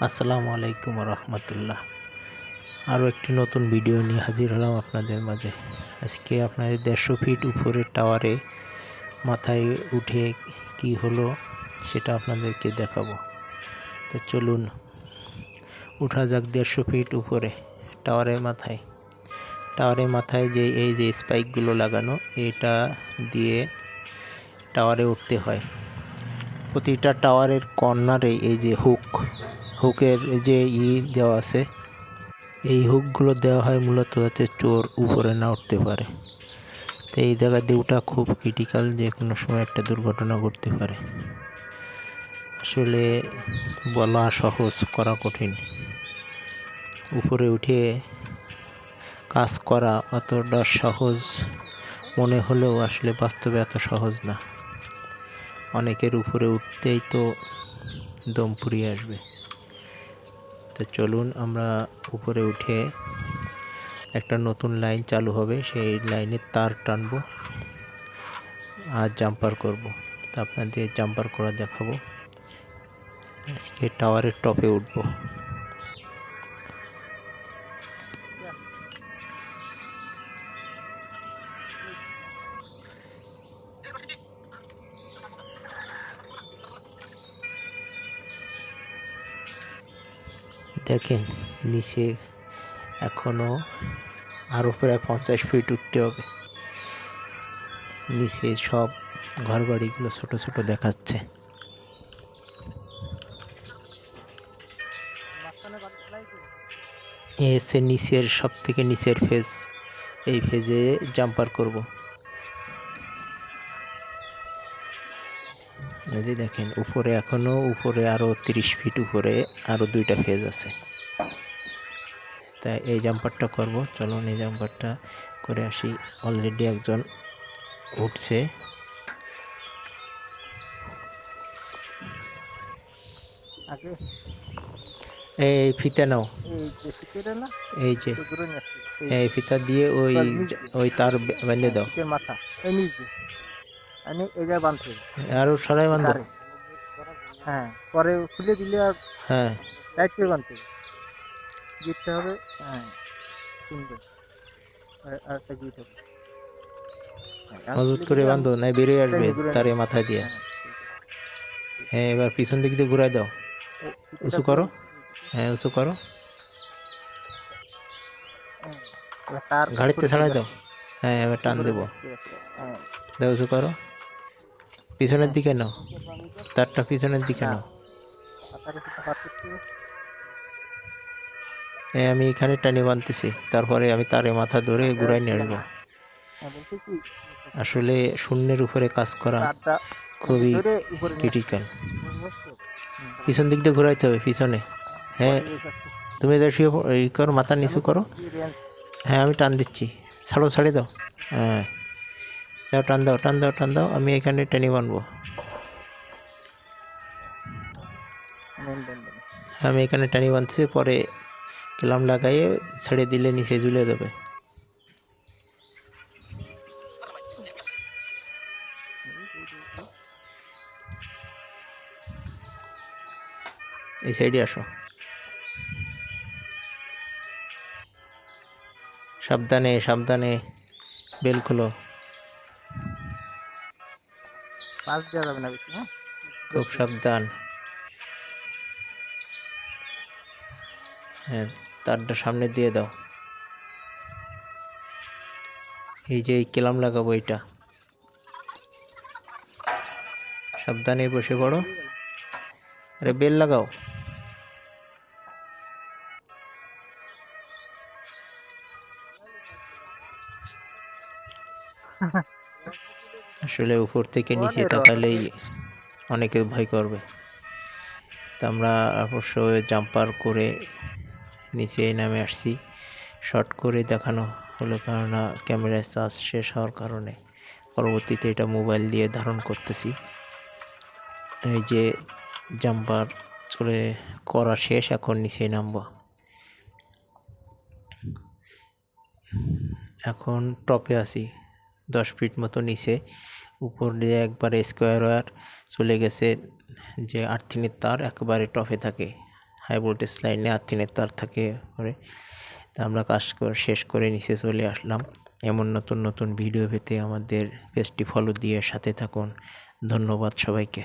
আসসালামু আলাইকুম রহমতুল্লাহ। আরও একটি নতুন ভিডিও নিয়ে হাজির হলাম আপনাদের মাঝে। আজকে আপনাদের 150 ফিট উপরের টাওয়ারে মাথায় উঠে কি হলো সেটা আপনাদেরকে দেখাবো। তো চলুন উঠা যাক 150 ফিট উপরে টাওয়ারের মাথায় যে এই যে স্পাইকগুলো লাগানো, এটা দিয়ে টাওয়ারে উঠতে হয়। প্রতিটা টাওয়ারের কর্নারে এই যে হুকের যে দেওয়া আছে, এই হুকগুলো দেওয়া হয় মূলত যাতে চোর উপরে না উঠতে পারে। তো এই জায়গা দিয়ে ওঠা খুব ক্রিটিক্যাল, যে কোনো সময় একটা দুর্ঘটনা ঘটতে পারে। আসলে বলা সহজ, করা কঠিন। উপরে উঠে কাজ করা অতটা সহজ মনে হলেও আসলে বাস্তবে এত সহজ না। অনেকের উপরে উঠতেই তো দম ফুরিয়ে আসবে। তো চলুন আমরা উপরে উঠে একটা নতুন লাইন চালু হবে, সেই লাইনের তার টানবো আর জাম্পার করব। তো আপনাদের জাম্পার করা দেখাবো। আজকে টাওয়ারের টপে উঠবো। দেখেন নিচে এখনো আরও প্রায় 50 ফিট উঠতে হবে। নিচে সব ঘরবাড়িগুলো ছোট ছোট দেখাচ্ছে। এ হচ্ছে নিচের সব থেকে নিচের ফেজ। এই ফেজে জাম্পার করব। এই যে দেখেন উপরে আরও 30 ফিট উপরে আরও 2টা ফেজ আছে। তাই এই জাম্পারটা করব। চলুন এই জাম্পারটা করে আসি। অলরেডি একজন উঠছে। এই ফিতা নাও, এই যে এই ফিতা দিয়ে ওই তার বেঁধে দাও। আরো সরাই বাঁধো। হ্যাঁ, পরে খুলে দিলে আর হ্যাঁ, টাইট করে বাঁধতে হবে। গিঁটটা হবে, হ্যাঁ, সুন্দর। আরেকটা গিঁট হবে। হ্যাঁ, এখন মজবুত খুলে করে দিলে বাঁধো, নাই বেরিয়ে আসবে ঘুরে তারে নিচ্ছি। মাথায় দিয়ে। হ্যাঁ, ঠিক আছে, ঠিক হ্যাঁ, এবার পিছন দিক দিয়ে ঘুরাই দাও। আছে। ফিতেটা উঁচু তো করো। হ্যাঁ, উঁচু করো। হ্যাঁ, এবার তার গাড়িতে উপরে দিয়ে ছাড়াই দাও। দাও। হ্যাঁ, এবার টান উপরে দেবো। দাও, ঠিক আছে। হ্যাঁ, দাও, উঁচু করো। পিছনের হ্যাঁ, দিকে নাও, তারটা পিছনের দিকে না, নাও। পাতার উপরটা পার করতে হবে। হ্যাঁ, আমি এখানে টানি বাঁধতেছি, তারপরে আমি তারে মাথা ধরে ঘুরাই নিয়ে আসবো। হ্যাঁ, বলছি কি, আসলে শূন্যের উপরে কাজ করা তারটা এই যে খুবই ধরে উপরে নিয়ে আসতে ক্রিটিক্যাল। হবে। হুম, পিছন দিক দিয়ে ঘুরাইতে হবে, পিছনে। হ্যাঁ, পরে এসে তুমি যা শুয়ে এই করো, মাথা নিচু আমি করো। এক্সপিরিয়েন্স। হ্যাঁ, আমি টান দিচ্ছি। ছাড়ে দাও। হ্যাঁ, দাও, টান দাও, টান দাও, টান দাও। আমি এখানে টেনে বানবো। আমি এখানে টানি বানতেছি, পরে ক্লাম লাগাইয়ে ছেড়ে দিলে নিচে ঝুলে দেবে। এই সাইডে আসো। সাবধানে সাবধানে, বেল খুলো। পাস দেওয়া যাবে না বেশি, হ্যাঁ, খুব দেখতে হবে। সাবধান। হ্যাঁ, তারটা সামনে দিয়ে দাও। এই যে এই ক্লাম লাগাবো, এইটা সাবধানে বসে পড়ো। আরে বেল লাগাও। আসলে উপর থেকে নিচে অনেক তাকালেই অনেকে ভয় করবে। তা আমরা অবশ্যই জাম্পার করে নিচে নামে আসছি। শর্ট করে দেখানো হলো, কেননা ক্যামেরার চার্জ শেষ হওয়ার কারণে পরবর্তীতে এটা মোবাইল দিয়ে ধারণ করতেছি। এই যে জাম্পার চলে করা শেষ, এখন নিচে নামবো। এখন টপে আছি 10 ফিট মতো নিচে। উপর দিয়ে একবারে স্কোয়ার ওয়্যার চলে গেছে, যে আর্থিংয়ের তার একেবারে টপে থাকে হাই ভোল্টেজ লাইনে আর্থিংয়ের তার থাকে পরে। তা আমরা কাজ শেষ করে নিচে চলে আসলাম। এমন নতুন নতুন ভিডিও পেতে আমাদের পেজটি ফলো দিয়ে সাথে থাকুন। ধন্যবাদ সবাইকে।